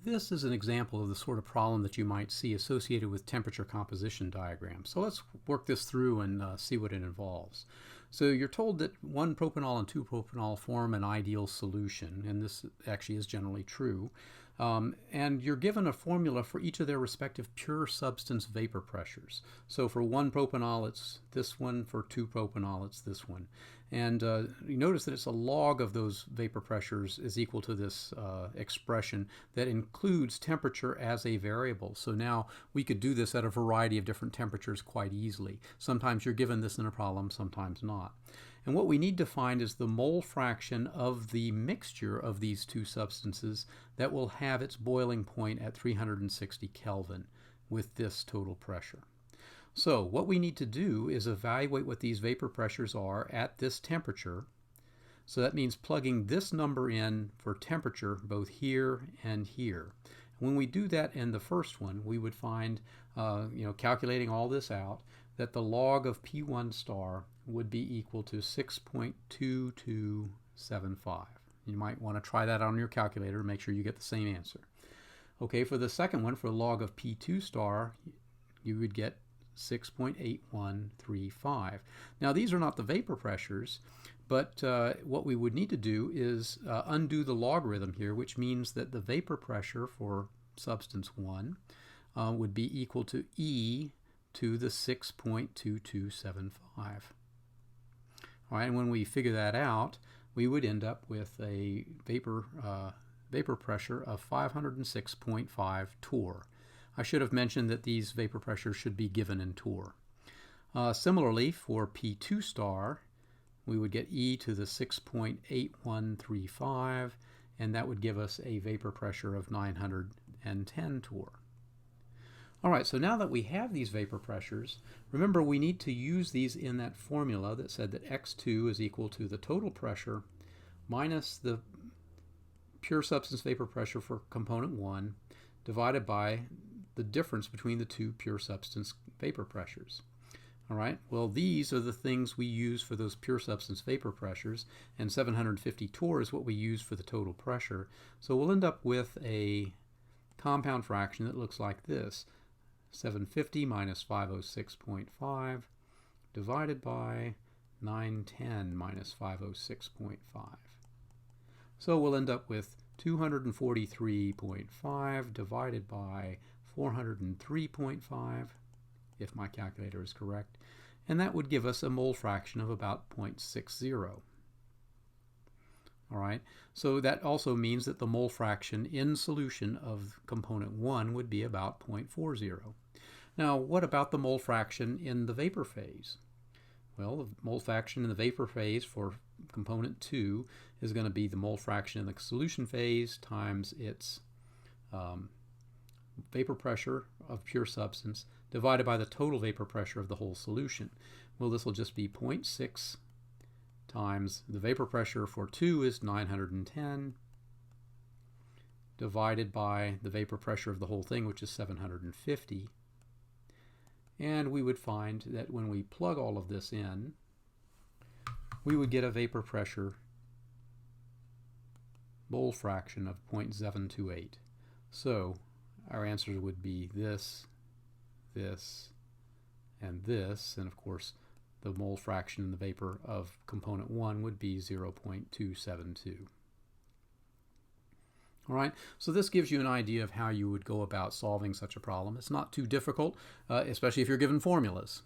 this is an example of the sort of problem that you might see associated with temperature composition diagrams. So let's work this through and see what it involves. So you're told that 1-propanol and 2-propanol form an ideal solution, and this actually is generally true. And you're given a formula for each of their respective pure substance vapor pressures. So for 1-propanol, it's this one. For 2-propanol, it's this one. And you notice that it's a log of those vapor pressures is equal to this expression that includes temperature as a variable. So now we could do this at a variety of different temperatures quite easily. Sometimes you're given this in a problem, sometimes not. And what we need to find is the mole fraction of the mixture of these two substances that will have its boiling point at 360 Kelvin with this total pressure. So what we need to do is evaluate what these vapor pressures are at this temperature. So that means plugging this number in for temperature both here and here. When we do that in the first one, we would find, calculating all this out, that the log of P1 star would be equal to 6.2275. You might want to try that on your calculator and make sure you get the same answer. Okay, for the second one, for the log of P2 star, you would get 6.8135. Now these are not the vapor pressures, but what we would need to do is undo the logarithm here, which means that the vapor pressure for substance 1 would be equal to E to the 6.2275. All right, and when we figure that out, we would end up with a vapor pressure of 506.5 torr. I should have mentioned that these vapor pressures should be given in torr. Similarly, for P2 star, we would get E to the 6.8135, and that would give us a vapor pressure of 910 torr. All right, so now that we have these vapor pressures, remember we need to use these in that formula that said that X2 is equal to the total pressure minus the pure substance vapor pressure for component 1 divided by the difference between the two pure substance vapor pressures. All right, well, these are the things we use for those pure substance vapor pressures, and 750 torr is what we use for the total pressure. So we'll end up with a compound fraction that looks like this: 750 minus 506.5 divided by 910 minus 506.5. So we'll end up with 243.5 divided by 403.5, if my calculator is correct, and that would give us a mole fraction of about 0.60. All right, so that also means that the mole fraction in solution of component 1 would be about 0.40. Now, what about the mole fraction in the vapor phase? Well, the mole fraction in the vapor phase for component 2 is going to be the mole fraction in the solution phase times its vapor pressure of pure substance divided by the total vapor pressure of the whole solution. Well, this will just be 0.6 times the vapor pressure for 2 is 910 divided by the vapor pressure of the whole thing, which is 750. And we would find that when we plug all of this in, we would get a vapor pressure mole fraction of 0.728. So our answers would be this, this, and this, and of course the mole fraction in the vapor of component 1 would be 0.272. All right, so this gives you an idea of how you would go about solving such a problem. It's not too difficult, especially if you're given formulas.